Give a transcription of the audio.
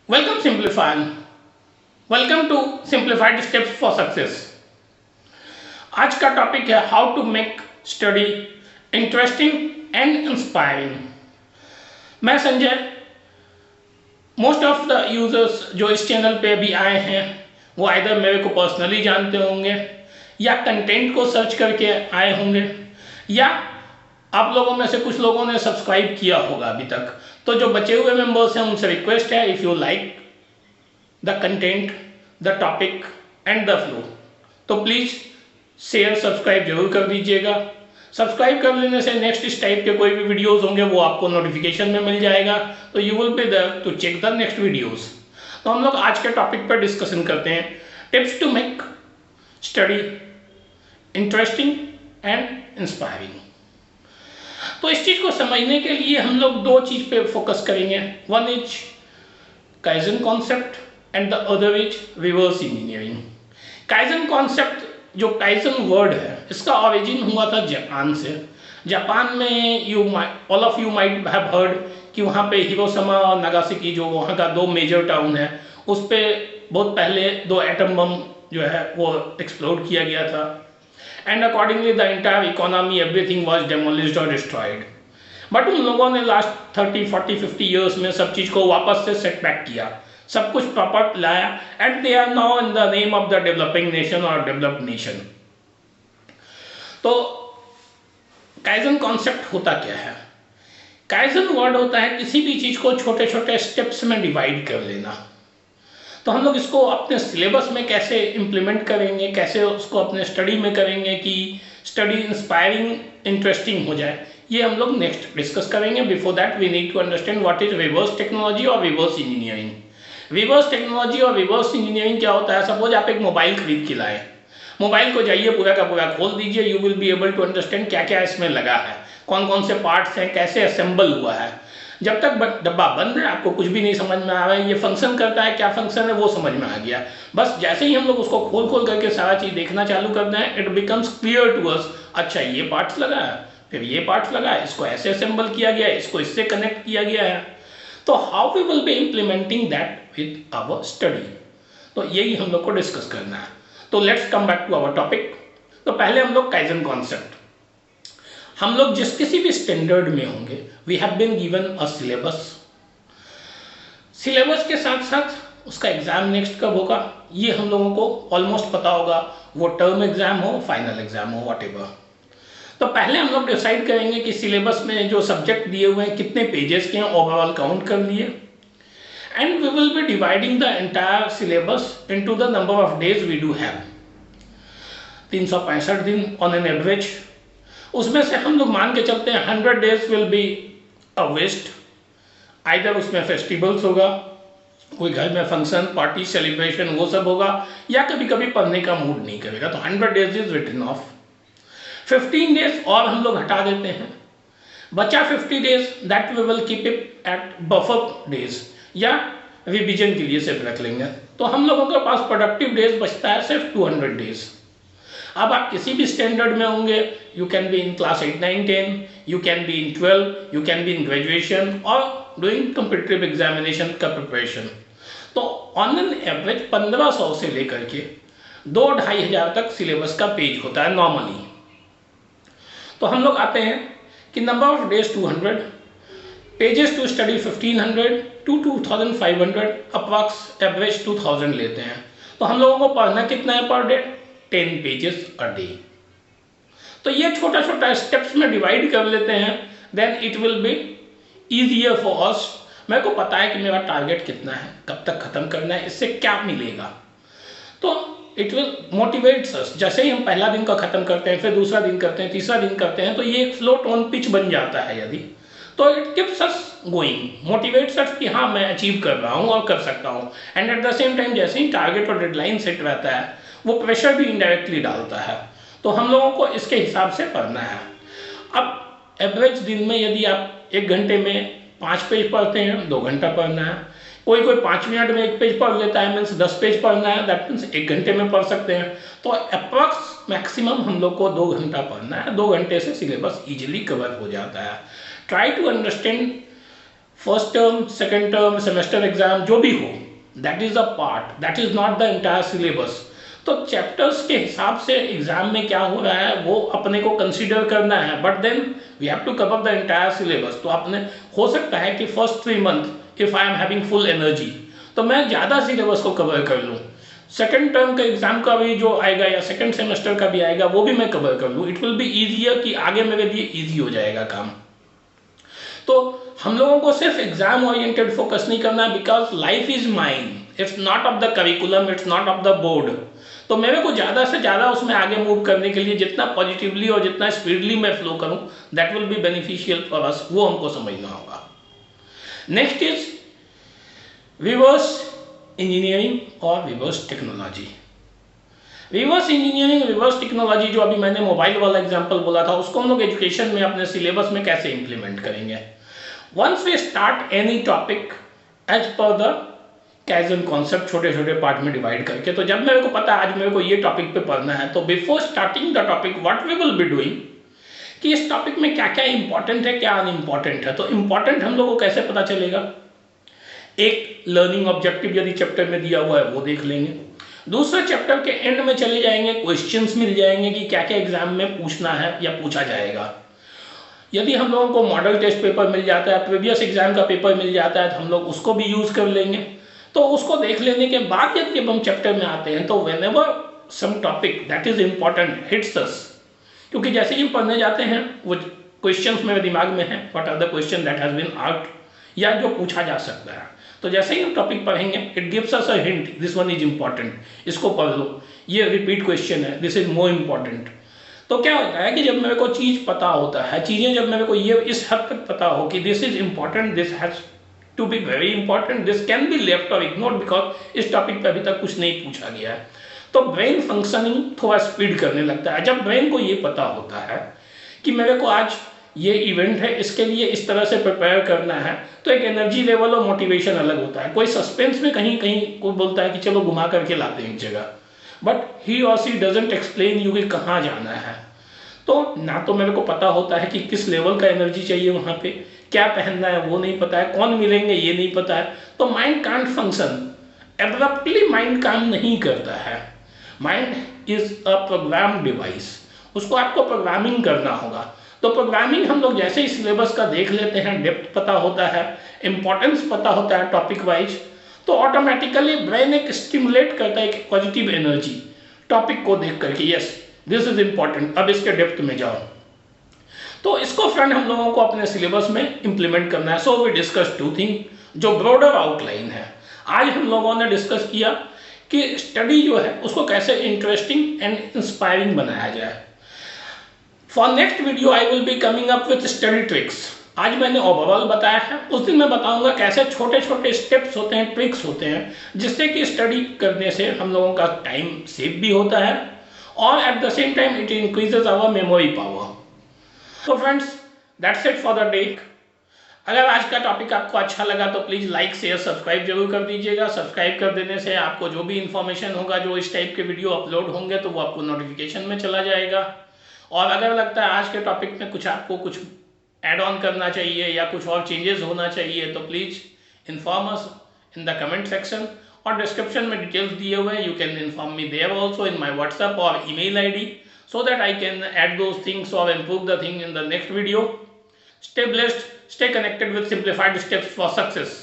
Welcome simplify. Welcome to simplified steps for success. आज का topic है how to make study interesting and inspiring. मैं Sanjay. Most of the users जो इस channel पे भी आए हैं वो आइदर मेरे को पर्सनली जानते होंगे या कंटेंट को सर्च करके आए होंगे या आप लोगों में से कुछ लोगों ने सब्सक्राइब किया होगा अभी तक। तो जो बचे हुए मेंबर्स हैं उनसे रिक्वेस्ट है, if you like the content, the topic and the flow, तो प्लीज़ शेयर सब्सक्राइब जरूर कर दीजिएगा। सब्सक्राइब कर लेने से नेक्स्ट इस टाइप के कोई भी वीडियोस होंगे वो आपको नोटिफिकेशन में मिल जाएगा, तो you will be there to check the next videos. तो हम लोग आज के टॉपिक पर डिस्कशन करते हैं, tips to make study interesting and inspiring. तो इस चीज़ को समझने के लिए हम लोग दो चीज़ पे फोकस करेंगे। One is kaizen concept and the other is reverse engineering. Kaizen concept, जो काइजन वर्ड है, इसका ओरिजिन हुआ था जापान से। जापान में all of you might have heard कि वहाँ पे हिरोशिमा और नागासाकी, जो वहाँ का दो मेजर टाउन है, उस पर बहुत पहले दो एटम बम जो है वो एक्सप्लोड किया गया था। And accordingly the entire economy, everything was demolished or destroyed. But उन लोगों ने लास्ट 30, 40, 50 ईयर्स में सब चीज़ को वापस से सेट बैक किया, सब कुछ प्रॉपर लाया, and they are now in the name of the developing nation और डेवलप्ड नेशन। तो काइजन कॉन्सेप्ट होता क्या है? काइजन वर्ड होता है किसी भी चीज़ को छोटे छोटे स्टेप्स में डिवाइड कर लेना। तो हम लोग इसको अपने सिलेबस में कैसे इम्प्लीमेंट करेंगे, कैसे उसको अपने स्टडी में करेंगे कि स्टडी इंस्पायरिंग इंटरेस्टिंग हो जाए, ये हम लोग नेक्स्ट डिस्कस करेंगे। Before that we need to understand what is reverse technology और रिवर्स इंजीनियरिंग। रिवर्स टेक्नोलॉजी और रिवर्स इंजीनियरिंग क्या होता है? सपोज आप एक मोबाइल खरीद के लाए, मोबाइल को जाइए पूरा का पूरा खोल दीजिए, you will be able to understand क्या क्या इसमें लगा है, कौन कौन से पार्ट्स हैं, कैसे असेंबल हुआ है। जब तक डब्बा बंद है आपको कुछ भी नहीं समझ में आ रहा है, ये फंक्शन करता है, क्या फंक्शन है वो समझ में आ गया। बस जैसे ही हम लोग उसको खोल खोल करके सारा चीज़ देखना चालू करते हैं, it becomes clear to us, अच्छा ये पार्ट्स लगा है, फिर ये पार्ट्स लगा है, इसको ऐसे असेंबल किया गया है, इसको इससे कनेक्ट किया गया है। तो how we will be implementing that with our study, तो यही हम लोग को डिस्कस करना है। तो let's come back to our topic. तो पहले हम लोग काइजन कॉन्सेप्ट, हम लोग जिस किसी भी स्टैंडर्ड में होंगे, we have been given a syllabus. Syllabus के साथ साथ उसका एग्जाम नेक्स्ट कब होगा ये हम लोगों को ऑलमोस्ट पता होगा, वो टर्म एग्जाम हो, फाइनल एग्जाम हो, व्हाटएवर। तो पहले हम लोग डिसाइड करेंगे कि सिलेबस में जो सब्जेक्ट दिए हुए हैं कितने पेजेस के हैं, ओवरऑल काउंट कर लिए, and we will be dividing the entire syllabus into the number of days we do have. 365 दिन ऑन एन एवरेज, उसमें से हम लोग मान के चलते हैं 100 days will be a waste. Either उसमें फेस्टिवल्स होगा, कोई घर में फंक्शन पार्टी सेलिब्रेशन वो सब होगा, या कभी कभी पढ़ने का मूड नहीं करेगा, तो 100 days is written off. 15 days और हम लोग हटा देते हैं, बचा 50 days, that we will keep it at buffer days, या रिविजन के लिए सिर्फ रख लेंगे। तो हम लोगों के पास प्रोडक्टिव डेज बचता है सिर्फ 200 डेज। अब आप किसी भी स्टैंडर्ड में होंगे, you can be in class 8, 9, 10, you can be in 12, you can be in graduation और डूइंग कम्पिटिटिव एग्जामिनेशन का प्रिपरेशन। तो ऑन एन एवरेज 1500 से लेकर के 2-2,5 हज़ार तक सिलेबस का पेज होता है नॉर्मली। तो हम लोग आते हैं कि number of days 200, pages to study 1500 to 2500, approx average 2000 लेते हैं। तो हम लोगों को पढ़ना कितना है per day? 10 pages a day. तो ये छोटा छोटा स्टेप्स में डिवाइड कर लेते हैं, then it will be easier for us. मेरे को पता है कि मेरा टारगेट कितना है, कब तक खत्म करना है, इससे क्या मिलेगा, तो इट विल मोटिवेट्स अस। जैसे ही हम पहला दिन का खत्म करते हैं, फिर दूसरा दिन करते हैं, तीसरा दिन करते हैं, तो ये एक फ्लोट ऑन पिच बन जाता है यदि, तो it keeps us going, motivates अस कि हाँ मैं अचीव कर रहा हूँ और कर सकता हूँ। And eight the same time जैसे ही टारगेट और डेडलाइन सेट रहता है, वो प्रेशर भी इनडायरेक्टली डालता है। तो हम लोगों को इसके हिसाब से पढ़ना है। अब एवरेज दिन में यदि आप 1 घंटे में 5 पेज पढ़ते हैं, 2 घंटा पढ़ना है। कोई 5 मिनट में 1 पेज पढ़ लेता है, मीन्स 10 पेज पढ़ना है, दैट मीन्स 1 घंटे में पढ़ सकते हैं। तो अप्रॉक्स मैक्सिमम हम लोग को 2 घंटा पढ़ना है, 2 घंटे से सिलेबस ईजिली कवर हो जाता है। Try to understand first term, second term, semester exam जो भी हो, that is a part, that is not the entire syllabus. तो चैप्टर्स के हिसाब से एग्जाम में क्या हो रहा है वो अपने को कंसीडर करना है, but then we have to cover the entire syllabus. तो आपने हो सकता है कि first 3 month if I am having full energy तो मैं ज़्यादा सिलेबस को कवर कर लूँ, सेकेंड टर्म का एग्जाम का भी जो आएगा या सेकेंड सेमेस्टर का भी आएगा वो भी मैं कवर कर लूँ। इट विल बी ईजियर कि आगे मेरे लिए ईजी हो जाएगा काम। तो हम लोगों को सिर्फ एग्जाम ओरिएंटेड फोकस नहीं करना, because life is mine, it's not of the curriculum, it's not of the board. तो मेरे को ज़्यादा से ज़्यादा उसमें आगे मूव करने के लिए जितना पॉजिटिवली और जितना स्पीडली मैं फ्लो करूँ, that will be beneficial for us, वो हमको समझना होगा। नेक्स्ट इज रिवर्स इंजीनियरिंग और reverse technology. Reverse engineering, reverse technology जो अभी मैंने मोबाइल वाला एग्जांपल बोला था, उसको हम लोग एजुकेशन में अपने सिलेबस में कैसे इंप्लीमेंट करेंगे। Once we start any topic as per the kaizen concept, छोटे छोटे पार्ट में डिवाइड करके, तो जब मेरे को पता है आज मेरे को ये टॉपिक पे पढ़ना है, तो before starting the topic what we will be doing कि इस टॉपिक में क्या क्या इंपॉर्टेंट है, क्या अनइम्पॉर्टेंट है। तो इंपॉर्टेंट हम लोग को कैसे पता चलेगा, एक लर्निंग ऑब्जेक्टिव यदि चैप्टर में दिया हुआ है वो देख लेंगे, दूसरे चैप्टर के एंड में चले जाएंगे, क्वेश्चंस मिल जाएंगे कि क्या क्या एग्जाम में पूछना है या पूछा जाएगा। यदि हम लोगों को मॉडल टेस्ट पेपर मिल जाता है, प्रीवियस एग्जाम का पेपर मिल जाता है, तो हम लोग उसको भी यूज कर लेंगे। तो उसको देख लेने के बाद यदि हम चैप्टर में आते हैं तो whenever some topic that is important hits us, क्योंकि जैसे ही हम पढ़ने जाते हैं वो क्वेश्चंस मेरे दिमाग में है, what are the question that has been asked या जो पूछा जा सकता है। तो जैसे ही हम टॉपिक पढ़ेंगे it gives us a hint, this one is important, इसको पढ़ लो, ये रिपीट क्वेश्चन है, दिस इज मोर इंपॉर्टेंट। तो क्या होता है कि जब मेरे को चीज़ पता होता है, चीज़ें जब मेरे को ये इस हद तक पता हो कि this is important, this has to be very important, this can be left और इग्नोर्ड बिकॉज इस टॉपिक पे अभी तक कुछ नहीं पूछा गया है, तो ब्रेन फंक्शनिंग थोड़ा स्पीड करने लगता है। जब ब्रेन को ये पता होता है कि मेरे को आज ये इवेंट है, इसके लिए इस तरह से प्रिपेयर करना है, तो एक एनर्जी लेवल और मोटिवेशन अलग होता है। कोई सस्पेंस में कहीं कहीं कोई बोलता है कि चलो घुमा करके लाते हैं एक जगह, बट ही और सी डजंट एक्सप्लेन यू कि कहाँ जाना है। तो ना तो मेरे को पता होता है कि किस लेवल का एनर्जी चाहिए वहाँ पे, क्या पहनना है वो नहीं पता है, कौन मिलेंगे ये नहीं पता है, तो mind can't function, abruptly mind काम नहीं करता है। Mind is a program device, उसको आपको प्रोग्रामिंग करना होगा। तो प्रोग्रामिंग हम लोग जैसे ही सिलेबस का देख लेते हैं, डेप्थ पता होता है, इंपॉर्टेंस पता होता है टॉपिक वाइज, तो ऑटोमेटिकली ब्रेन एक स्टिमुलेट करता है एक पॉजिटिव एनर्जी टॉपिक को देख करके, यस दिस इज इंपॉर्टेंट, अब इसके डेप्थ में जाओ। तो इसको फ्रेंड हम लोगों को अपने सिलेबस में इंप्लीमेंट करना है। So we discuss two thing, जो ब्रॉडर आउटलाइन है। आज हम लोगों ने डिस्कस किया कि स्टडी जो है उसको कैसे इंटरेस्टिंग एंड इंस्पायरिंग बनाया जाए। For next video I will be coming up with study tricks. आज मैंने ओवरऑल बताया है, उस दिन मैं बताऊंगा कैसे छोटे छोटे स्टेप्स होते हैं, ट्रिक्स होते हैं, जिससे कि स्टडी करने से हम लोगों का टाइम सेव भी होता है और at the same time it increases our memory power. तो friends that's it for the day. अगर आज का टॉपिक आपको अच्छा लगा तो प्लीज़ लाइक शेयर सब्सक्राइब जरूर कर दीजिएगा। सब्सक्राइब कर देने से आपको जो भी इन्फॉर्मेशन होगा, जो इस टाइप के वीडियो अपलोड होंगे, तो वो आपको नोटिफिकेशन में चला जाएगा। और अगर लगता है आज के टॉपिक में आपको कुछ ऐड ऑन करना चाहिए या कुछ और चेंजेस होना चाहिए, तो please inform us in the comment section, और डिस्क्रिप्शन में डिटेल्स दिए हुए हैं, you can inform me there also in my WhatsApp और email ID, so that I can add those things or improve the thing in the next video. Stay blessed, stay connected with simplified steps for success.